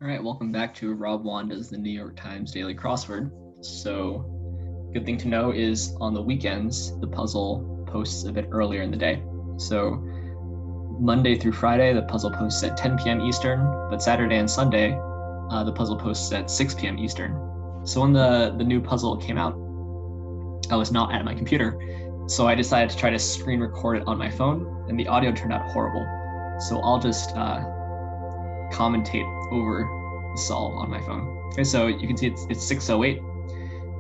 All right, welcome back to Rob Wanda's The New York Times Daily Crossword. So, good thing to know is on the weekends, the puzzle posts a bit earlier in the day. So, Monday through Friday, the puzzle posts at 10 p.m. Eastern, but Saturday and Sunday, the puzzle posts at 6 p.m. Eastern. So when the new puzzle came out, I was not at my computer, so I decided to try to screen record it on my phone, and the audio turned out horrible. So I'll just commentate over the solve on my phone. Okay, so you can see it's 6:08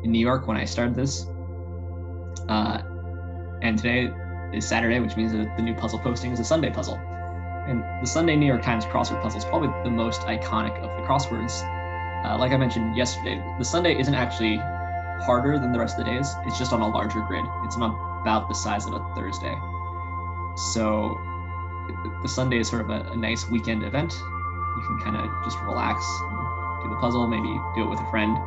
in New York when I started this. And today is Saturday, which means that the new puzzle posting is a Sunday puzzle. And the Sunday New York Times crossword puzzle is probably the most iconic of the crosswords. Like I mentioned yesterday, the Sunday isn't actually harder than the rest of the days. It's just on a larger grid. It's on about the size of a Thursday. So the Sunday is sort of a nice weekend event. You can kind of just relax and do the puzzle, maybe do it with a friend.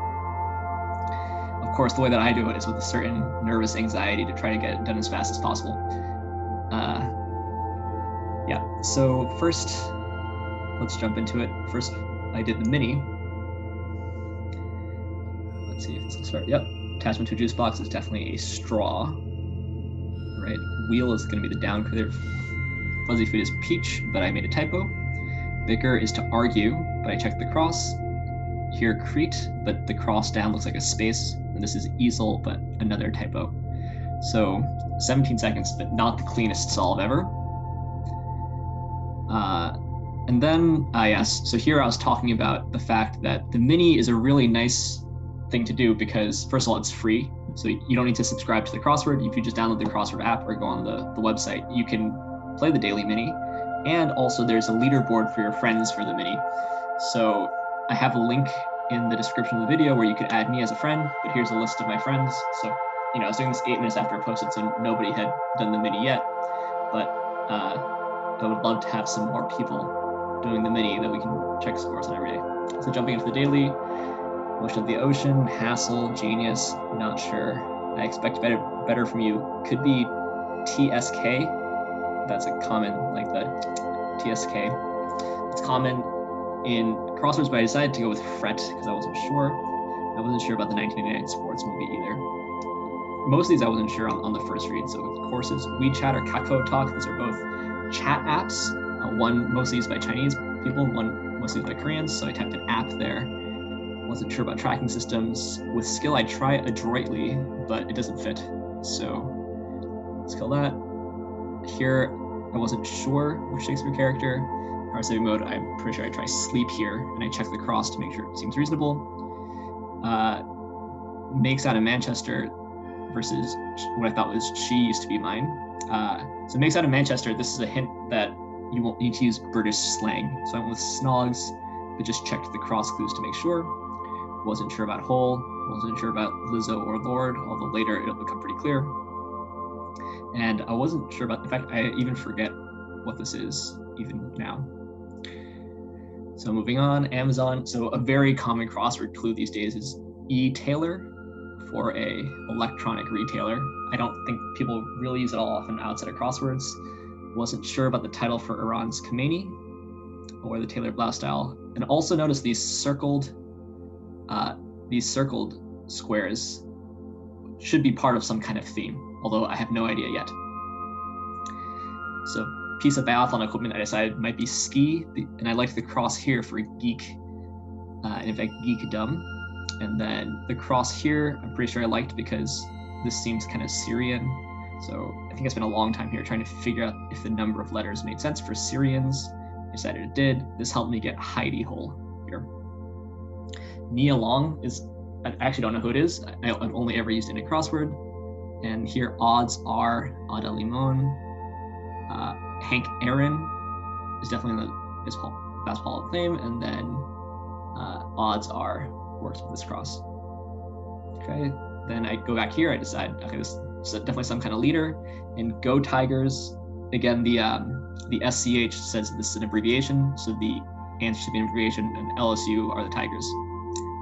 Of course, the way that I do it is with a certain nervous anxiety to try to get it done as fast as possible. Yeah, so first, let's jump into it. First, I did the mini. Let's see if this will start. Yep, attachment to a juice box is definitely a straw. Right, wheel is going to be the down curve. Fuzzy food is peach, but I made a typo. Bicker is to argue, but I checked the cross. Here, Crete, but the cross down looks like a space. And this is easel, but another typo. So 17 seconds, but not the cleanest solve ever. And then, yes, so here I was talking about the fact that the mini is a really nice thing to do because, first of all, it's free. So you don't need to subscribe to the crossword. If you just download the crossword app or go on the website, you can play the daily mini. And also there's a leaderboard for your friends for the mini. So I have a link in the description of the video where you could add me as a friend, but here's a list of my friends. So, I was doing this 8 minutes after I posted, so nobody had done the mini yet, but I would love to have some more people doing the mini that we can check scores on every day. So jumping into the daily, Motion of the Ocean, Hassle, Genius, not sure. I expect better from you. Could be TSK. That's a common, like the TSK. It's common in crosswords, but I decided to go with fret because I wasn't sure. I wasn't sure about the 1989 sports movie either. Most of these I wasn't sure on the first read. So courses, WeChat or Kakao Talk, these are both chat apps. One mostly used by Chinese people, one mostly used by Koreans. So I typed an app there. Wasn't sure about tracking systems. With skill, I try adroitly, but it doesn't fit. So let's kill that. Here, I wasn't sure which Shakespeare character. Power saving mode, I'm pretty sure I try sleep here, and I check the cross to make sure it seems reasonable. Makes out of Manchester versus what I thought was she used to be mine. So makes out of Manchester, this is a hint that you won't need to use British slang. So I went with snogs, but just checked the cross clues to make sure. Wasn't sure about whole, wasn't sure about Lizzo or Lord, although later it'll become pretty clear. And I wasn't sure about, in fact, I even forget what this is even now. So moving on, Amazon. So a very common crossword clue these days is e-tailer for a electronic retailer. I don't think people really use it all often outside of crosswords. Wasn't sure about the title for Iran's Khomeini or the tailored blouse style. And also notice these circled squares should be part of some kind of theme, although I have no idea yet. So piece of biathlon equipment I decided might be ski, and I liked the cross here for geek, and in fact geekdom. And then the cross here, I'm pretty sure I liked because this seems kind of Syrian. So I think I spent a long time here trying to figure out if the number of letters made sense for Syrians. I decided it did. This helped me get Heidi hole here. Nia Long is, I actually don't know who it is. I've only ever used it in a crossword. And here odds are Ada Limon. Hank Aaron is definitely his Best Hall of Fame. And then odds are works with this cross. Okay, then I go back here. I decide, okay, this is definitely some kind of leader. And Go Tigers, again, the SCH says this is an abbreviation. So the answer should be an abbreviation, and LSU are the Tigers.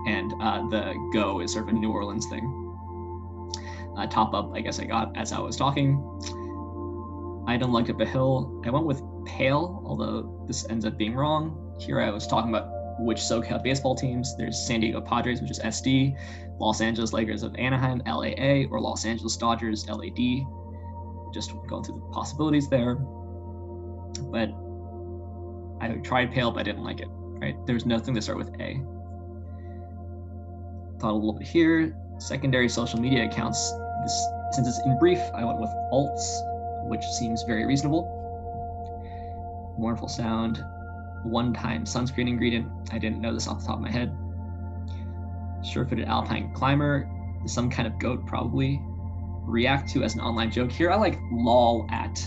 And the Go is sort of a New Orleans thing. Top up, I guess I got as I was talking. Item lugged up a hill. I went with pale, although this ends up being wrong. Here I was talking about which SoCal baseball teams. There's San Diego Padres, which is SD, Los Angeles Lakers of Anaheim, LAA, or Los Angeles Dodgers, LAD. Just going through the possibilities there. But I tried Pale, but I didn't like it, right? There's nothing to start with A. Thought a little bit here. Secondary social media accounts. Since it's in brief, I went with alts, which seems very reasonable. Mournful sound. One-time sunscreen ingredient. I didn't know this off the top of my head. Sure-footed alpine climber. Some kind of goat, probably. React to as an online joke. Here I like lol at,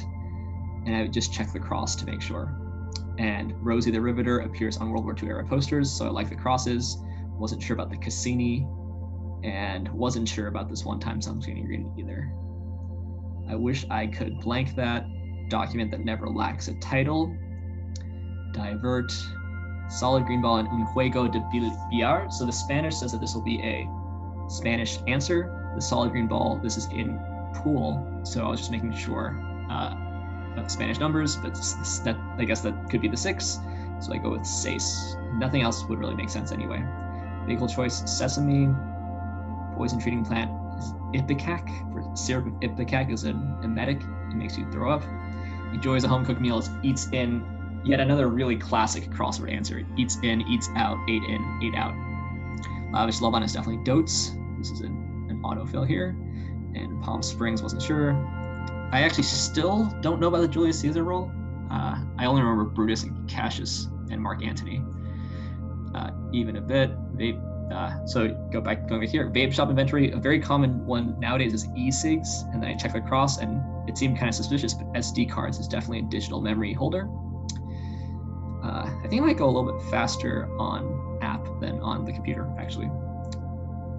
and I would just check the cross to make sure. And Rosie the Riveter appears on World War II era posters, so I like the crosses. Wasn't sure about the Cassini, and wasn't sure about this one-time sunscreen ingredient either. I wish I could blank that. Document that never lacks a title. Divert. Solid green ball and un juego de billar. So the Spanish says that this will be a Spanish answer. The solid green ball, this is in pool. So I was just making sure about the Spanish numbers, but that, I guess that could be the 6. So I go with 6. Nothing else would really make sense anyway. Vehicle choice, sesame. Poison treating plant is ipecac. For syrup of ipecac is an emetic. It makes you throw up. Enjoys a home-cooked meal. Eats in. Yet another really classic crossword answer. Eats in, eats out, ate in, ate out. Lavish love on is definitely dotes. This is an autofill here. And Palm Springs, wasn't sure. I actually still don't know about the Julius Caesar rule. I only remember Brutus and Cassius and Mark Antony. Even a bit. So going back here, vape shop inventory. A very common one nowadays is e-cigs, and then I checked across, and it seemed kind of suspicious, but SD cards is definitely a digital memory holder. I think I might go a little bit faster on app than on the computer, actually.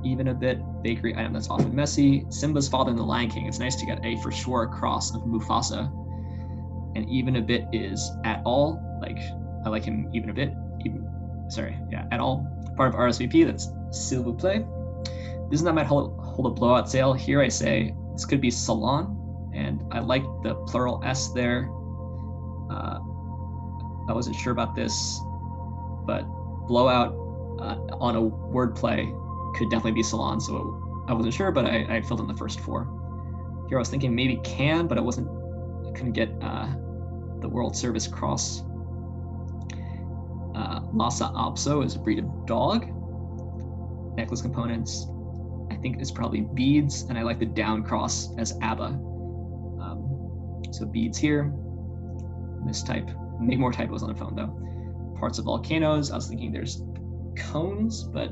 Even a bit. Bakery item that's often messy. Simba's father in the Lion King. It's nice to get a for sure across of Mufasa. And even a bit is at all. Like, I like him even a bit. At all. Part of RSVP, that's s'il vous plaît. This is not might hold a blowout sale. Here I say this could be salon, and I like the plural S there. I wasn't sure about this, but blowout on a wordplay could definitely be salon, so I wasn't sure, but I filled in the first 4. Here I was thinking maybe can, but I couldn't get the World Service Cross. Lhasa Apso is a breed of dog. Necklace components, I think it's probably beads, and I like the down cross as ABBA. So beads here. Mistype. Make more typos on the phone though. Parts of volcanoes. I was thinking there's cones, but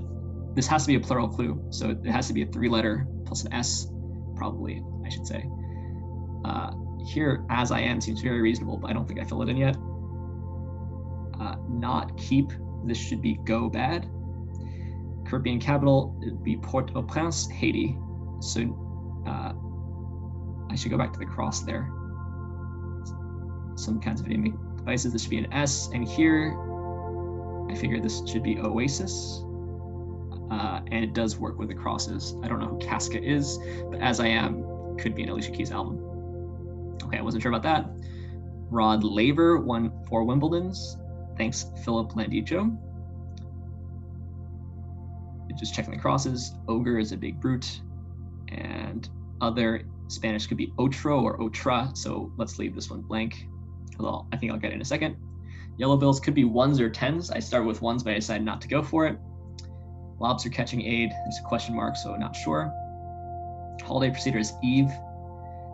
this has to be a plural clue, so it has to be a 3-letter plus an S, probably, I should say. Here, as I am seems very reasonable, but I don't think I fill it in yet. Not keep. This should be go bad. Caribbean capital, it would be Port-au-Prince, Haiti. So I should go back to the cross there. Some kinds of idiomatic devices, this should be an S. And here, I figure this should be Oasis. And it does work with the crosses. I don't know who Casca is, but As I Am could be an Alicia Keys album. Okay, I wasn't sure about that. Rod Laver won 4 Wimbledons. Thanks, Philip Landicho. Just checking the crosses. Ogre is a big brute. And other Spanish could be otro or otra, so let's leave this one blank. Although I think I'll get it in a second. Yellow bills could be 1s or 10s. I started with 1s, but I decided not to go for it. Lobster catching aid, there's a question mark, so not sure. Holiday procedure is Eve,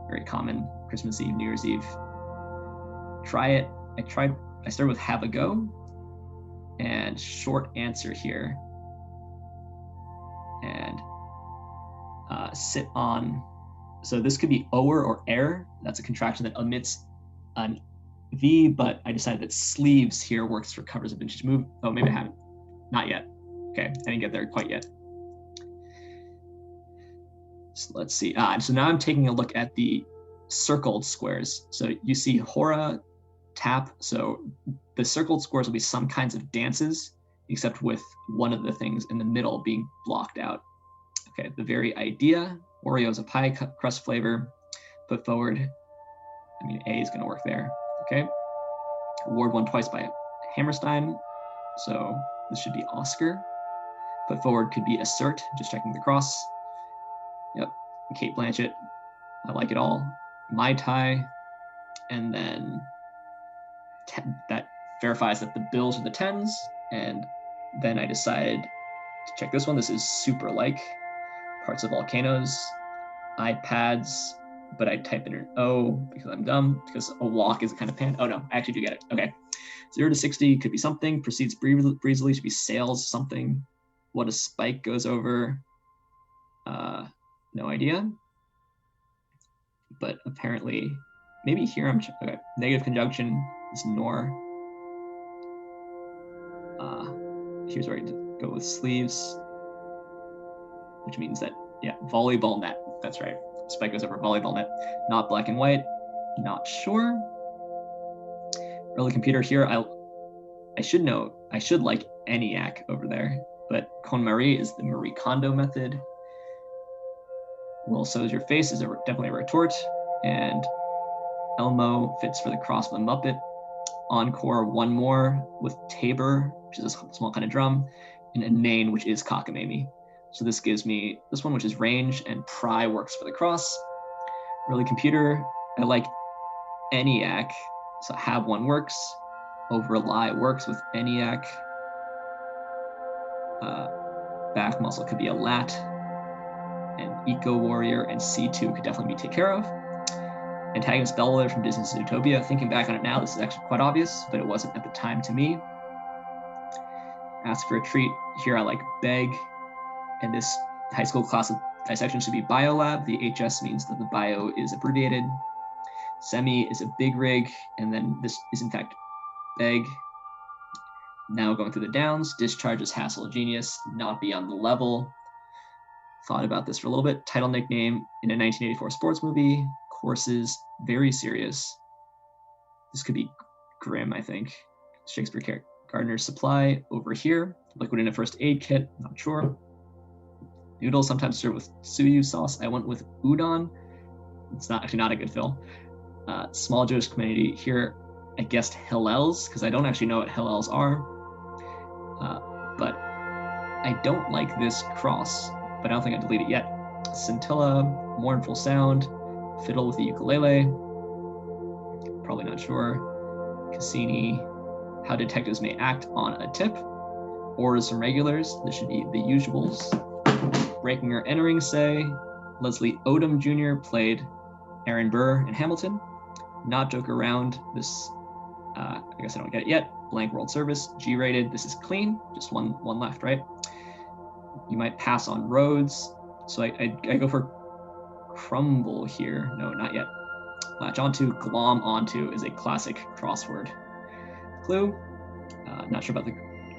very common. Christmas Eve, New Year's Eve. Try it. I started with have a go, and short answer here. And sit on, so this could be ower or air. That's a contraction that omits an V, but I decided that sleeves here works for covers of vintage move. Oh, maybe I haven't. Not yet. Okay, I didn't get there quite yet. So let's see. So now I'm taking a look at the circled squares. So you see hora, tap. So the circled squares will be some kinds of dances, except with one of the things in the middle being blocked out. Okay, the very idea. Oreo is a pie crust flavor. Put forward. I mean, A is going to work there. Okay. Award won twice by Hammerstein. So This should be Oscar. Put forward could be assert, just checking the cross. Yep, Kate Blanchett, I like it all. Mai Tai, and then that verifies that the bills are the 10s, and then I decided to check this one. This is super like parts of volcanoes, iPads, but I type in an O because I'm dumb, because a walk is a kind of pan. Oh no, I actually do get it. Okay. 0 to 60 could be something, proceeds breezily should be sales something. What a spike goes over, no idea. But apparently, maybe here I'm, okay, negative conjunction is nor. Here's where I go with sleeves, which means that, yeah, volleyball net, that's right. Spike goes over volleyball net, not black and white, not sure. Early computer here, I should know, I should like ENIAC over there, but KonMari is the Marie Kondo method. Well, so is your face is definitely a retort, and Elmo fits for the cross with a Muppet. Encore, one more with Tabor, which is a small kind of drum, and a Nain, which is cockamamie. So this gives me this one, which is range, and pry works for the cross. Early computer, I like ENIAC, so have one works. Overlie works with ENIAC. Back muscle could be a lat, and Eco Warrior and C2 could definitely be taken care of. Antagonist Bellwether from Disney's Zootopia. Thinking back on it now, this is actually quite obvious, but it wasn't at the time to me. Ask for a treat. Here I like beg, and this high school class of dissection should be biolab. The HS means that the bio is abbreviated. Semi is a big rig, and then this is in fact beg. Now going through the downs, discharge is hassle genius, not beyond the level. Thought about this for a little bit. Title nickname in a 1984 sports movie. Courses, very serious. This could be grim, I think. Shakespeare Gardener's Supply over here. Liquid in a first aid kit, not sure. Noodles sometimes served with suyu sauce. I went with udon. It's actually not a good fill. Small Jewish community here. I guessed Hillels because I don't actually know what Hillels are. But I don't like this cross, but I don't think I deleted it yet. Scintilla, mournful sound. Fiddle with the ukulele, probably not sure. Cassini, how detectives may act on a tip. Ors and regulars, this should be the usuals. Breaking or entering, say. Leslie Odom Jr. played Aaron Burr in Hamilton. Not joke around, this, I guess I don't get it yet. Blank World Service, G-rated, this is clean, just one left, right? You might pass on roads, so I go for crumble here. No, not yet. Latch onto, glom onto is a classic crossword clue. Not sure about the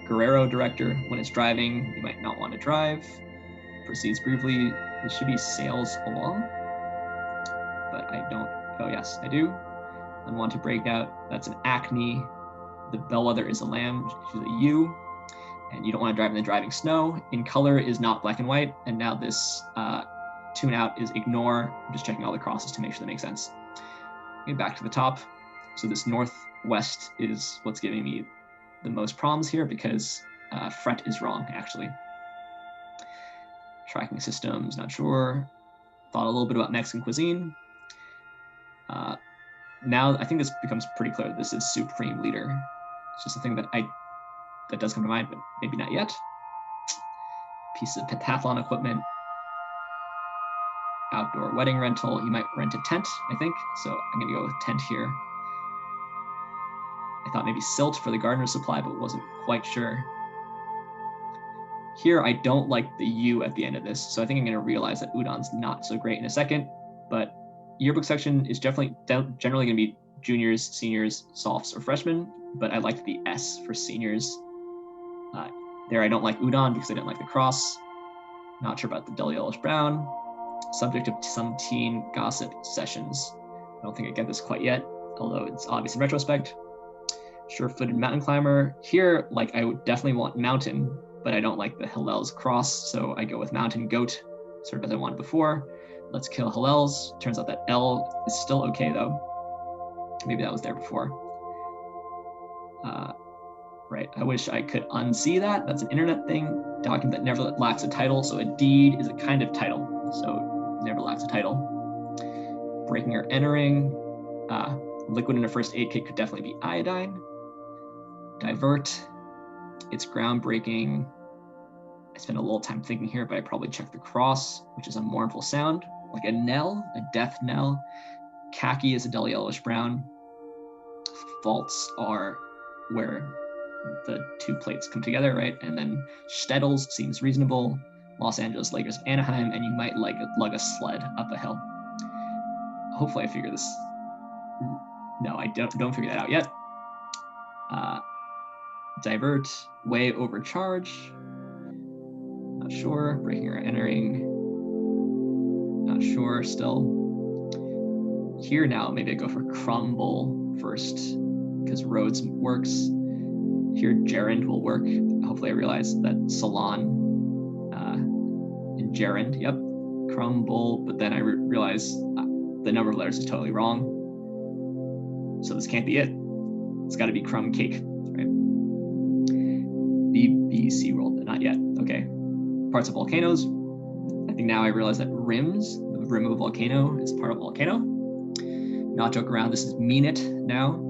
Guerrero director. When it's driving, you might not want to drive. Proceeds briefly. This should be sails along, but I don't. Oh yes, I do. Unwanted breakout. That's an acne. The bellwether is a lamb, which is a U. And you don't want to drive in the driving snow. In color is not black and white. And now this tune out is ignore. I'm just checking all the crosses to make sure that makes sense. Okay, back to the top. So this northwest is what's giving me the most problems here because fret is wrong, actually. Tracking systems, not sure. Thought a little bit about Mexican cuisine. Now I think this becomes pretty clear. This is Supreme Leader. It's just a thing that does come to mind, but maybe not yet. Piece of pentathlon equipment. Outdoor wedding rental. You might rent a tent, I think. So I'm gonna go with tent here. I thought maybe silt for the gardener's supply, but wasn't quite sure. Here, I don't like the U at the end of this. So I think I'm gonna realize that udon's not so great in a second, but yearbook section is generally gonna be juniors, seniors, softs, or freshmen, but I like the S for seniors. There I don't like udon because I didn't like the cross. Not sure about the dull yellowish brown. Subject of some teen gossip sessions. I don't think I get this quite yet, although it's obvious in retrospect. Sure-footed mountain climber. Here, like I would definitely want mountain, but I don't like the Hillel's cross, so I go with mountain goat, sort of as I wanted before. Let's kill Hillel's. Turns out that L is still okay though. Maybe that was there before. right? I wish I could unsee that. That's an internet thing. Document that never lacks a title. So a deed is a kind of title. So never lacks a title. Breaking or entering. Liquid in a first aid kit could definitely be iodine. Divert. It's groundbreaking. I spent a little time thinking here, but I probably checked the cross, which is a mournful sound, like a knell, a death knell. Khaki is a dull yellowish brown. Faults are where the two plates come together, right? And then Stettles seems reasonable. Los Angeles, Lakers, Anaheim, and you might lug a sled up a hill. Hopefully I figure this. No, I don't figure that out yet. Divert, way overcharge. Not sure. Breaking or entering. Not sure still. Here now, maybe I go for crumble first because roads works. Here gerund will work. Hopefully I realize that salon in gerund, yep, crumble, but then I realize the number of letters is totally wrong. So this can't be it. It's got to be crumb cake, right? BBC world, not yet. Okay. Parts of volcanoes. I think now I realize that rims, the rim of a volcano is part of a volcano. Not joke around, this is mean it now.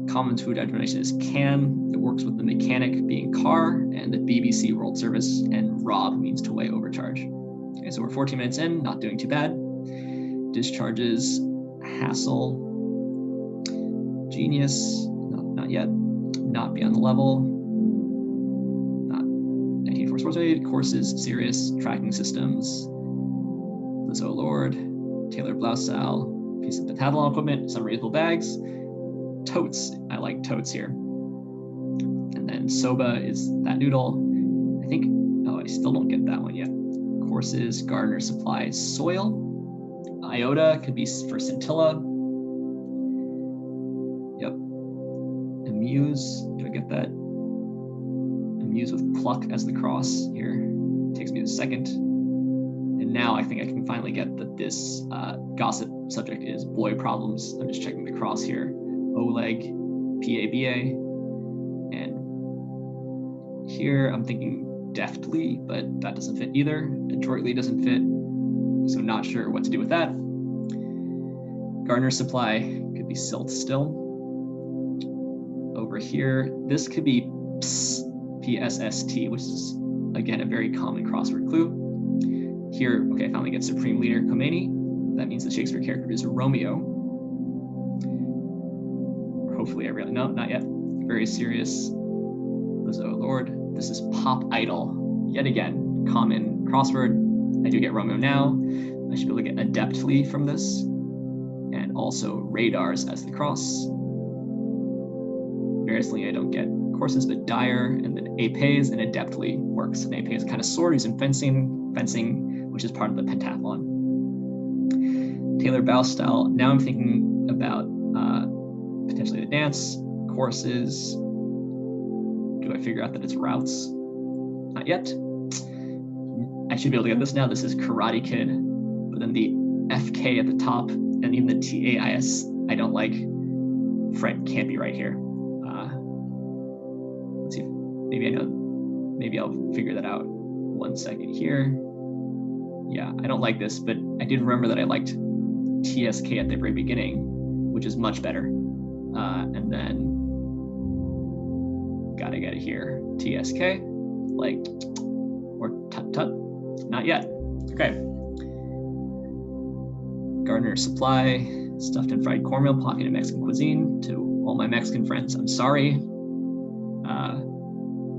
Common food explanation is can. It works with the mechanic being car and the BBC World Service, and rob means to way overcharge. Okay, so we're 14 minutes in, not doing too bad. Discharges, hassle, genius, no, not yet, not beyond the level, not 1984 sports aid, courses, serious, tracking systems, the Oh Lord, Taylor blouse style, piece of pentathlon equipment, some reusable bags, totes. I like totes here. And then soba is that noodle. I think, oh, I still don't get that one yet. Courses, gardener supply, soil. Iota could be for scintilla. Yep. Amuse, do I get that? Amuse with pluck as the cross here. Takes me a second. And now I think I can finally get that this gossip subject is boy problems. I'm just checking the cross here. Oleg, PABA, and here I'm thinking deftly, but that doesn't fit either. Adroitly doesn't fit, so not sure what to do with that. Gardener supply could be silt still. Over here, this could be ps, PSST, which is again a very common crossword clue. Here, okay, I finally get Supreme Leader Khomeini. That means the Shakespeare character is Romeo. Hopefully I really, no, not yet. Very serious. Oh Lord, this is pop idol. Yet again, common crossword. I do get Romeo now. I should be able to get adeptly from this. And also radars as the cross. Variously, I don't get courses, but dire, and then apes and adeptly works. And apes is kind of sword, used in fencing, which is part of the pentathlon. Taylor bow style. Now I'm thinking about potentially the dance, courses. Do I figure out that it's routes? Not yet. I should be able to get this now. This is Karate Kid, but then the FK at the top and even the TAIS I don't like. Fret can't be right here. Let's see, maybe I know, maybe I'll figure that out. 1 second here. Yeah, I don't like this, but I did remember that I liked TSK at the very beginning, which is much better. And then gotta get it here. TSK, like, or tut, not yet. Okay. Gardener supply, stuffed and fried cornmeal, pocket of Mexican cuisine. To all my Mexican friends, I'm sorry.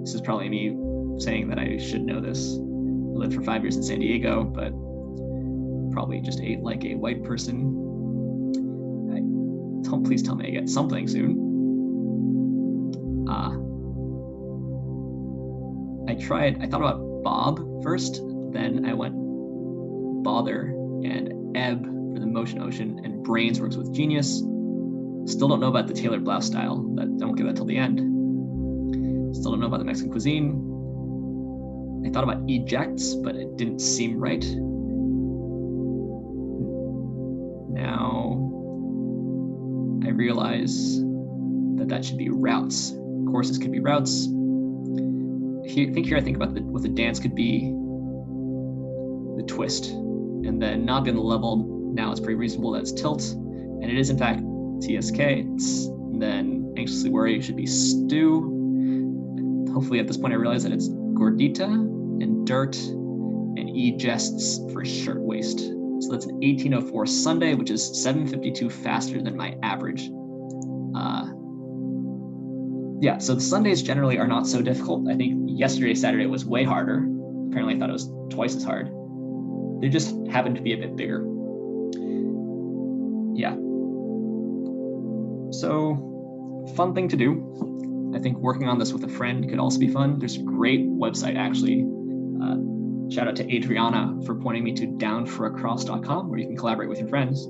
This is probably me saying that I should know this. I lived for 5 years in San Diego, but probably just ate like a white person. Please tell me I get something soon. I thought about Bob first, then I went bother and ebb for the motion ocean, and brains works with genius. Still don't know about the Taylor blouse style. Don't get that till the end. Still don't know about the Mexican cuisine. I thought about ejects, but it didn't seem right. Now I realize that that should be routes. Courses could be routes. Here I think about what the dance could be, the twist, and then not be on the level. Now it's pretty reasonable that it's tilt, and it is in fact TSK. And then anxiously worry should be stew. Hopefully at this point I realize that it's gordita and dirt and jests for shirtwaist. So that's an 1804 Sunday, which is 7:52 faster than my average. Yeah, so the Sundays generally are not so difficult. I think yesterday, Saturday was way harder. Apparently I thought it was twice as hard. They just happened to be a bit bigger. Yeah. So, fun thing to do. I think working on this with a friend could also be fun. There's a great website, actually. Shout out to Adriana for pointing me to downforacross.com, where you can collaborate with your friends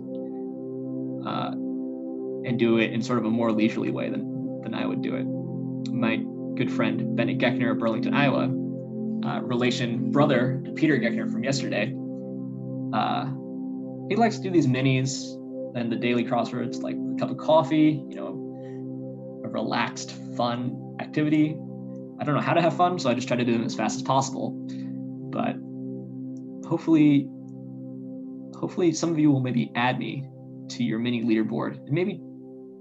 and do it in sort of a more leisurely way than I would do it. My good friend, Bennett Geckner of Burlington, Iowa, relation brother to Peter Geckner from yesterday, he likes to do these minis and the daily crosswords, like a cup of coffee, a relaxed, fun activity. I don't know how to have fun, so I just try to do them as fast as possible. But hopefully some of you will maybe add me to your mini leaderboard and maybe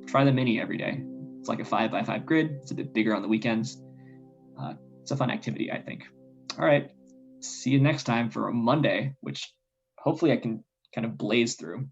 try the mini every day. It's like a 5x5 grid. It's a bit bigger on the weekends. It's a fun activity, I think. All right, see you next time for a Monday, which hopefully I can kind of blaze through.